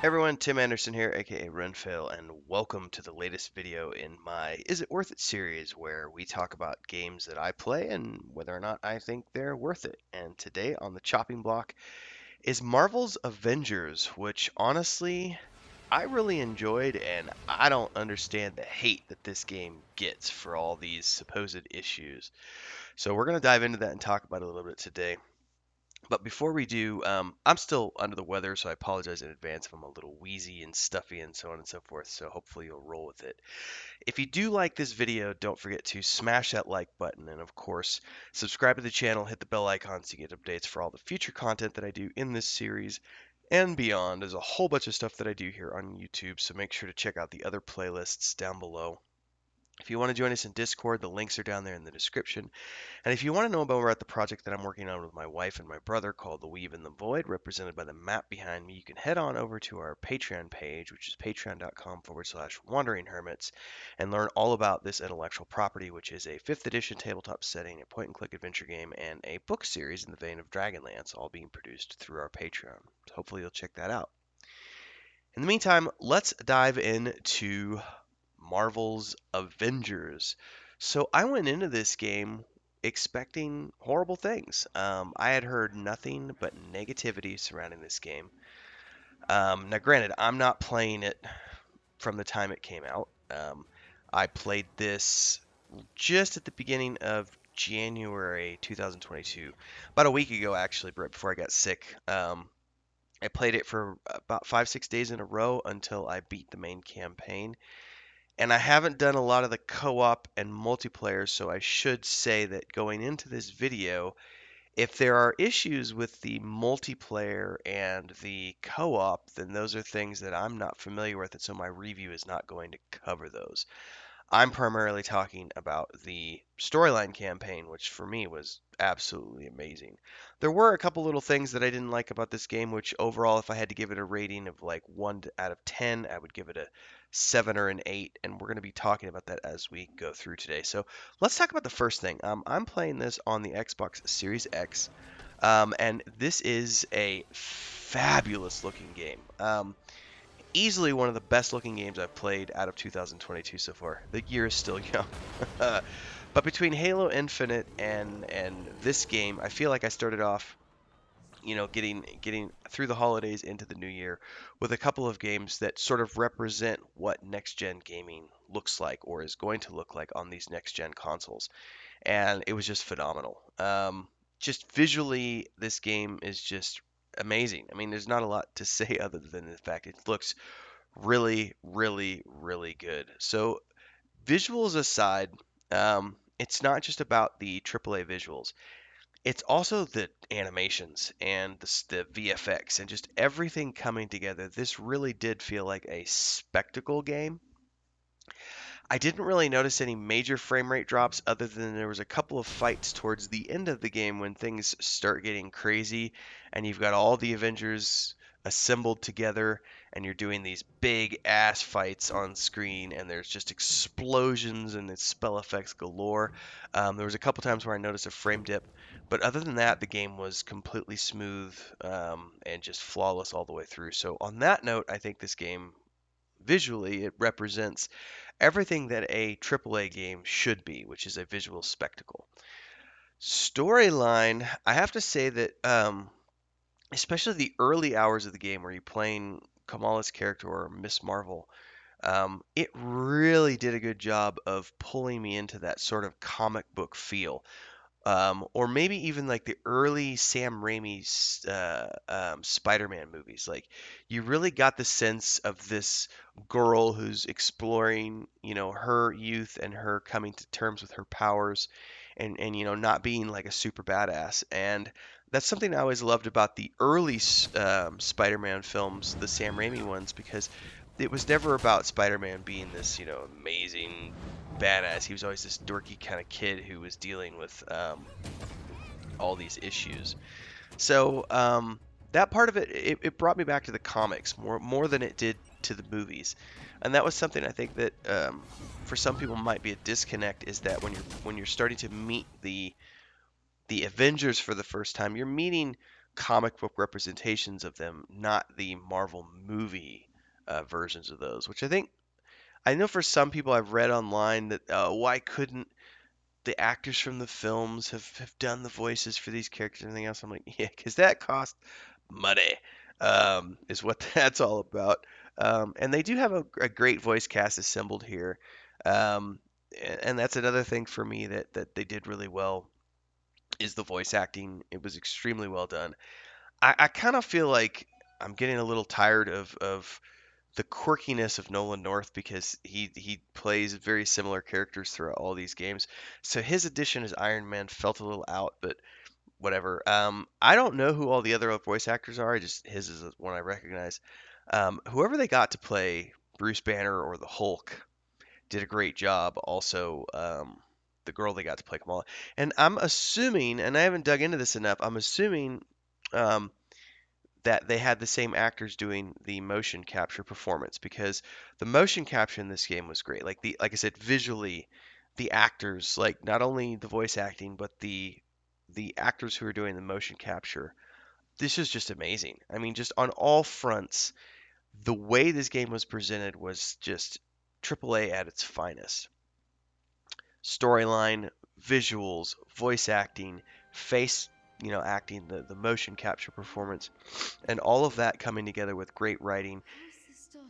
Everyone, Tim Anderson here, aka Renfill, and welcome to the latest video in my Is It Worth It series where we talk about games that I play and whether or not I think they're worth it. And today on the chopping block is Marvel's Avengers, which honestly I really enjoyed, and I don't understand the hate that this game gets for all these supposed issues. So we're going to dive into that and talk about it a little bit today. But before we do, I'm still under the weather, so I apologize in advance if I'm a little wheezy and stuffy and so on and so forth. So hopefully you'll roll with it. If you do like this video, don't forget to smash that like button and, of course, subscribe to the channel, hit the bell icon so you get updates for all the future content that I do in this series and beyond. There's a whole bunch of stuff that I do here on YouTube, so make sure to check out the other playlists down below. If you want to join us in Discord, the links are down there in the description. And if you want to know more about the project that I'm working on with my wife and my brother called The Weave in the Void, represented by the map behind me, you can head on over to our Patreon page, which is patreon.com/wandering hermits, and learn all about this intellectual property, which is a 5th edition tabletop setting, a point and click adventure game, and a book series in the vein of Dragonlance, all being produced through our Patreon. So hopefully you'll check that out. In the meantime, let's dive into Marvel's Avengers. So I went into this game expecting horrible things. I had heard nothing but negativity surrounding this game. Now, granted, I'm not playing it from the time it came out. I played this just at the beginning of January 2022, about a week ago, actually, right before I got sick. I played it for about 5, 6 days in a row until I beat the main campaign. And I haven't done a lot of the co-op and multiplayer, so I should say that going into this video, if there are issues with the multiplayer and the co-op, then those are things that I'm not familiar with, and so my review is not going to cover those. I'm primarily talking about the storyline campaign, which for me was absolutely amazing. There were a couple little things that I didn't like about this game, which overall, if I had to give it a rating of like 1 out of 10, I would give it a 7 or an 8, and we're going to be talking about that as we go through today. So let's talk about the first thing. I'm playing this on the Xbox Series X, and this is a fabulous looking game. Easily one of the best looking games I've played out of 2022 so far. The year is still young. But between Halo Infinite and this game, I feel like I started off, getting through the holidays into the new year with a couple of games that sort of represent what next gen gaming looks like or is going to look like on these next gen consoles. And it was just phenomenal. Just visually, this game is just amazing. I mean, there's not a lot to say other than the fact it looks really, really, really good. So, visuals aside, it's not just about the AAA visuals. It's also the animations and the VFX and just everything coming together. This really did feel like a spectacle game. I didn't really notice any major frame rate drops other than there was a couple of fights towards the end of the game when things start getting crazy and you've got all the Avengers assembled together and you're doing these big ass fights on screen and there's just explosions and it's spell effects galore. There was a couple times where I noticed a frame dip, but other than that, the game was completely smooth and just flawless all the way through. So on that note, I think this game visually it represents everything that a AAA game should be, which is a visual spectacle. Storyline, I have to say that, especially the early hours of the game where you're playing Kamala's character or Miss Marvel, it really did a good job of pulling me into that sort of comic book feel. Or maybe even like the early Sam Raimi's Spider-Man movies. Like you really got the sense of this girl who's exploring, her youth and her coming to terms with her powers, and not being like a super badass. And that's something I always loved about the early Spider-Man films, the Sam Raimi ones, because it was never about Spider-Man being this, amazing badass. He was always this dorky kind of kid who was dealing with all these issues. So that part of it brought me back to the comics more than it did to the movies, and that was something I think that for some people might be a disconnect. Is that when you're starting to meet the Avengers for the first time, you're meeting comic book representations of them, not the Marvel movie versions of those, which I know for some people I've read online that why couldn't the actors from the films have done the voices for these characters and everything else. I'm like, yeah, because that cost money, is what that's all about. And they do have a great voice cast assembled here. Um, and that's another thing for me that they did really well is the voice acting. It was extremely well done. I kind of feel like I'm getting a little tired of the quirkiness of Nolan North because he plays very similar characters throughout all these games. So his addition as Iron Man felt a little out, but whatever. I don't know who all the other voice actors are. I just his is one I recognize. Whoever they got to play Bruce Banner or the Hulk did a great job. Also, the girl they got to play Kamala, and I'm assuming, and I haven't dug into this enough. I'm assuming. Um, that they had the same actors doing the motion capture performance because the motion capture in this game was great. Like I said, visually, the actors, like not only the voice acting, but the actors who are doing the motion capture. This is just amazing. I mean, just on all fronts, the way this game was presented was just AAA at its finest. Storyline, visuals, voice acting, face, acting, the motion capture performance, and all of that coming together with great writing,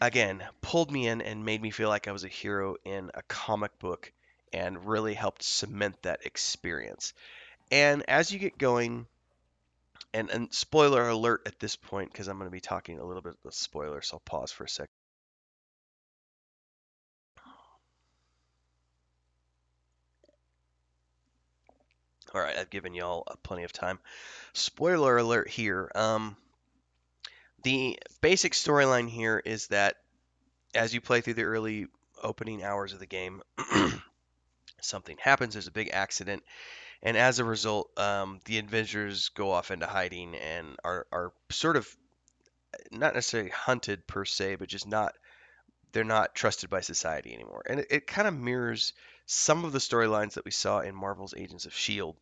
again, pulled me in and made me feel like I was a hero in a comic book and really helped cement that experience. And as you get going, and spoiler alert at this point, because I'm going to be talking a little bit of the spoilers, so I'll pause for a second. All right, I've given y'all plenty of time. Spoiler alert here. The basic storyline here is that as you play through the early opening hours of the game, something happens. There's a big accident, and as a result, the Avengers go off into hiding and are sort of not necessarily hunted per se, but just not they're not trusted by society anymore. And it kind of mirrors some of the storylines that we saw in Marvel's Agents of Shield,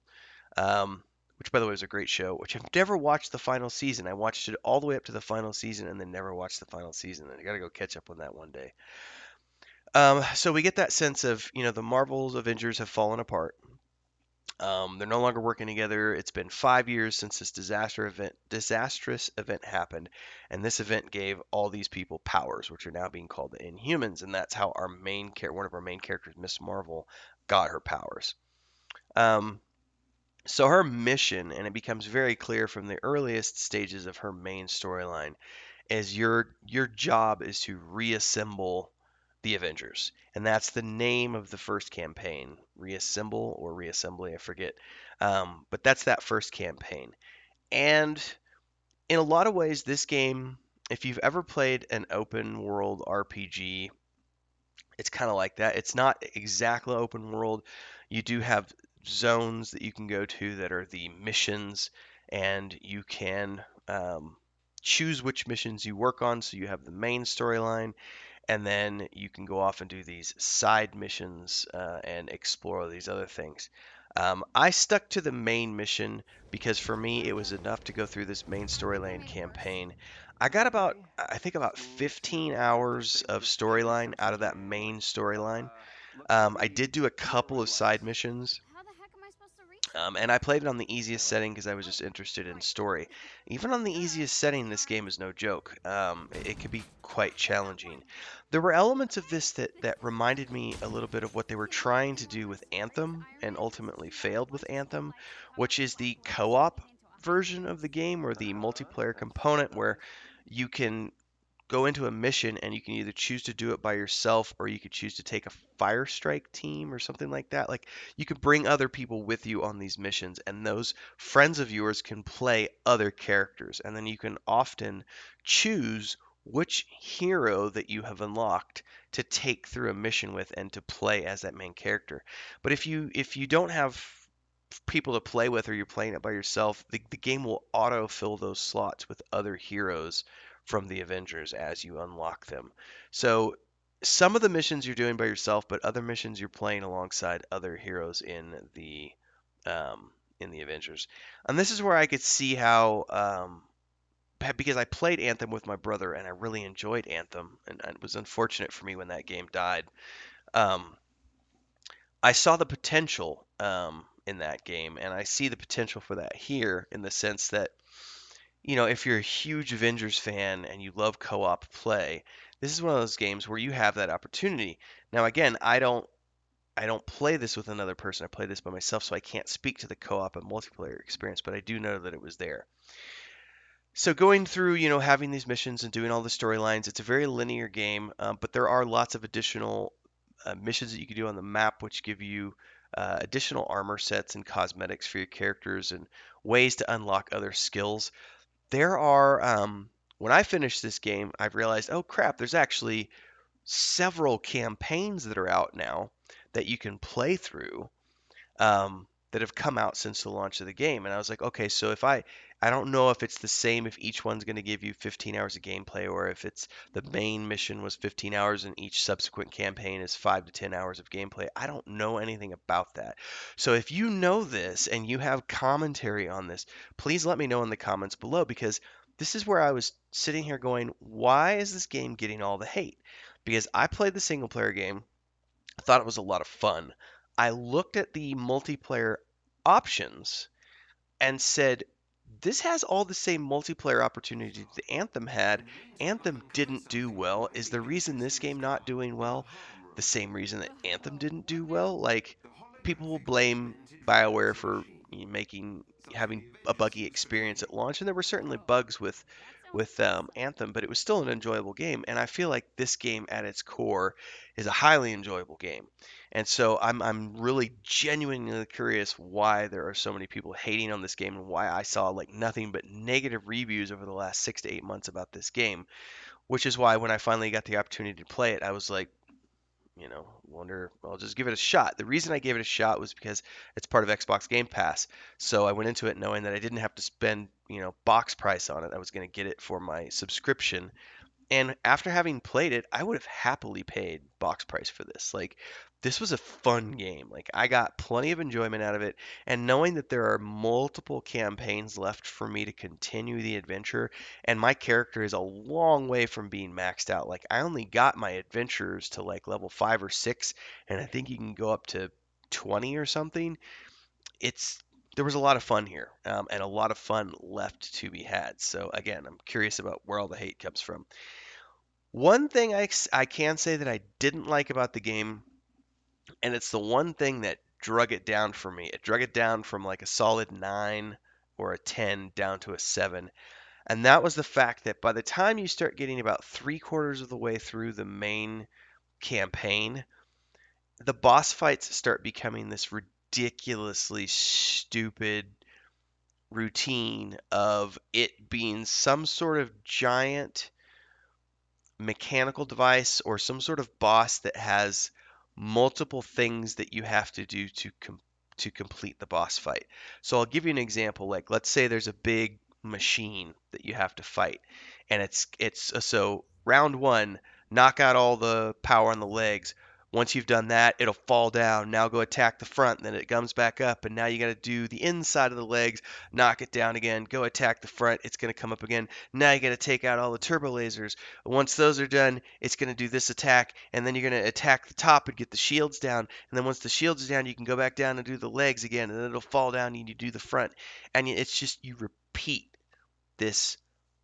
which by the way was a great show. Which I've never watched the final season. I watched it all the way up to the final season and then never watched the final season. And I got to go catch up on that one day. So we get that sense of the Marvel's Avengers have fallen apart. They're no longer working together. It's been 5 years since this disastrous event happened, and this event gave all these people powers, which are now being called the Inhumans, and that's how one of our main characters, Miss Marvel, got her powers. Um, so her mission, and it becomes very clear from the earliest stages of her main storyline, is your job is to reassemble the Avengers, and that's the name of the first campaign. Reassemble or reassembly, I forget. But that's that first campaign. And in a lot of ways, this game, if you've ever played an open world RPG, it's kind of like that. It's not exactly open world. You do have zones that you can go to that are the missions, and you can choose which missions you work on. So you have the main storyline, and then you can go off and do these side missions and explore these other things. I stuck to the main mission because for me it was enough to go through this main storyline campaign. I got I think about 15 hours of storyline out of that main storyline. I did do a couple of side missions, and I played it on the easiest setting because I was just interested in story. Even on the easiest setting, this game is no joke. It could be quite challenging. There were elements of this that reminded me a little bit of what they were trying to do with Anthem and ultimately failed with Anthem, which is the co-op version of the game or the multiplayer component where you can go into a mission and you can either choose to do it by yourself or you could choose to take a fire strike team or something like that. Like you could bring other people with you on these missions and those friends of yours can play other characters and then you can often choose which hero that you have unlocked to take through a mission with and to play as that main character. But if you don't have people to play with or you're playing it by yourself, the game will auto fill those slots with other heroes from the Avengers as you unlock them. So some of the missions you're doing by yourself, but other missions you're playing alongside other heroes in the in the Avengers. And this is where I could see how, because I played Anthem with my brother and I really enjoyed Anthem, and it was unfortunate for me when that game died. Um, I saw the potential in that game, and I see the potential for that here in the sense that, if you're a huge Avengers fan and you love co-op play, this is one of those games where you have that opportunity. Now, again, I don't play this with another person. I play this by myself, so I can't speak to the co-op and multiplayer experience, but I do know that it was there. So going through, having these missions and doing all the storylines, it's a very linear game, but there are lots of additional missions that you can do on the map, which give you additional armor sets and cosmetics for your characters and ways to unlock other skills. There are, when I finished this game, I've realized, oh crap, there's actually several campaigns that are out now that you can play through, that have come out since the launch of the game. And I was like, okay, so if I don't know if it's the same if each one's going to give you 15 hours of gameplay or if it's the main mission was 15 hours and each subsequent campaign is 5 to 10 hours of gameplay. I don't know anything about that. So if you know this and you have commentary on this, please let me know in the comments below, because this is where I was sitting here going, why is this game getting all the hate? Because I played the single player game. I thought it was a lot of fun. I looked at the multiplayer options and said, this has all the same multiplayer opportunities that Anthem had. Anthem didn't do well. Is the reason this game not doing well the same reason that Anthem didn't do well? Like, people will blame BioWare for making having a buggy experience at launch, and there were certainly bugs with Anthem, but it was still an enjoyable game. And I feel like this game at its core is a highly enjoyable game. And so I'm really genuinely curious why there are so many people hating on this game and why I saw like nothing but negative reviews over the last 6 to 8 months about this game, which is why when I finally got the opportunity to play it, I was like, wonder, I'll just give it a shot. The reason I gave it a shot was because it's part of Xbox Game Pass. So I went into it knowing that I didn't have to spend, box price on it. I was going to get it for my subscription. And after having played it, I would have happily paid box price for this. Like, this was a fun game. Like, I got plenty of enjoyment out of it. And knowing that there are multiple campaigns left for me to continue the adventure, and my character is a long way from being maxed out. Like, I only got my adventures to like level 5 or 6, and I think you can go up to 20 or something. It's There was a lot of fun here, and a lot of fun left to be had. So again, I'm curious about where all the hate comes from. One thing I can say that I didn't like about the game, and it's the one thing that drug it down for me. It drug it down from like a solid 9 or a 10 down to a 7. And that was the fact that by the time you start getting about 3/4 of the way through the main campaign, the boss fights start becoming this ridiculously stupid routine of it being some sort of giant mechanical device or some sort of boss that has multiple things that you have to do to complete the boss fight. So I'll give you an example. Like, let's say there's a big machine that you have to fight, and so round one, knock out all the power on the legs. Once you've done that, it'll fall down. Now go attack the front, then it comes back up, and now you got to do the inside of the legs, knock it down again, go attack the front, it's going to come up again. Now you got to take out all the turbo lasers. Once those are done, it's going to do this attack, and then you're going to attack the top and get the shields down. And then once the shields are down, you can go back down and do the legs again, and then it'll fall down and you do the front. And it's just, you repeat this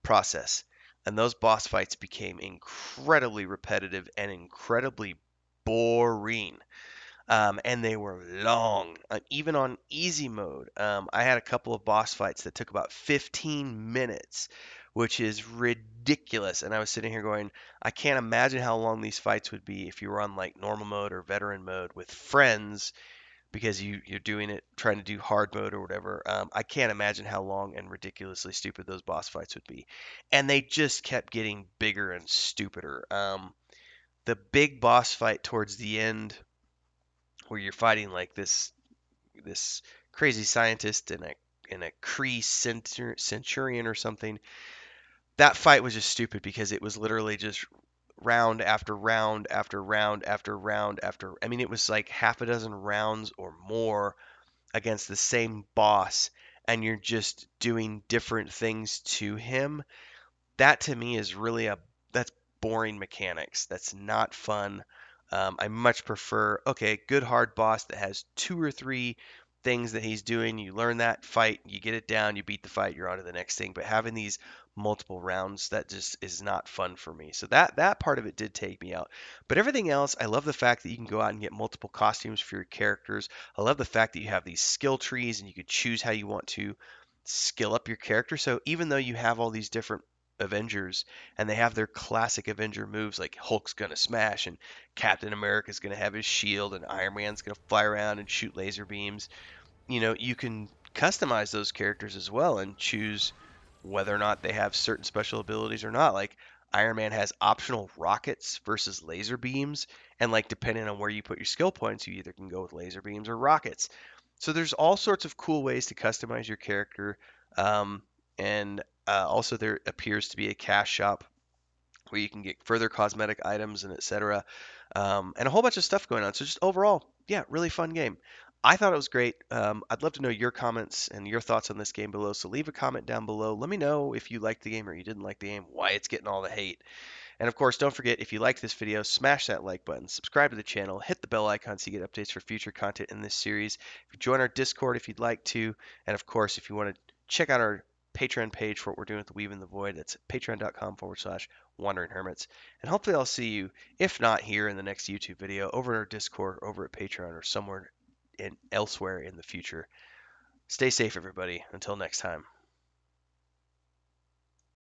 process. And those boss fights became incredibly repetitive and incredibly boring. And they were long. Even on easy mode, I had a couple of boss fights that took about 15 minutes, which is ridiculous. And I was sitting here going, I can't imagine how long these fights would be if you were on like normal mode or veteran mode with friends, because you're doing it, trying to do hard mode or whatever. I can't imagine how long and ridiculously stupid those boss fights would be. And they just kept getting bigger and stupider. The big boss fight towards the end, where you're fighting like this crazy scientist and a Kree centurion or something. That fight was just stupid because it was literally just round after round after round after round after. I mean, it was like half a dozen rounds or more against the same boss and you're just doing different things to him, that to me is really that's boring mechanics. That's not fun. I much prefer, okay, good hard boss that has two or three things that he's doing. You learn that fight, you get it down, you beat the fight, you're on to the next thing. But having these multiple rounds, that just is not fun for me. So that part of it did take me out. But everything else, I love the fact that you can go out and get multiple costumes for your characters. I love the fact that you have these skill trees and you could choose how you want to skill up your character. So even though you have all these different Avengers and they have their classic Avenger moves like Hulk's gonna smash and Captain America's gonna have his shield and Iron Man's gonna fly around and shoot laser beams. You can customize those characters as well and choose whether or not they have certain special abilities or not. Like Iron Man has optional rockets versus laser beams, and like depending on where you put your skill points, you either can go with laser beams or rockets. So there's all sorts of cool ways to customize your character. And Also, there appears to be a cash shop where you can get further cosmetic items and etc. And a whole bunch of stuff going on. So just overall, yeah, really fun game. I thought it was great. I'd love to know your comments and your thoughts on this game below. So leave a comment down below. Let me know if you liked the game or you didn't like the game, why it's getting all the hate. And of course, don't forget, if you liked this video, smash that like button, subscribe to the channel, hit the bell icon so you get updates for future content in this series. If you join our Discord if you'd like to, and of course, if you want to check out our Patreon page for what we're doing with the Weave in the Void, that's patreon.com/wandering hermits. And hopefully I'll see you, if not here in the next YouTube video, over in our Discord, over at Patreon, or somewhere elsewhere in the future. Stay safe, everybody. Until next time.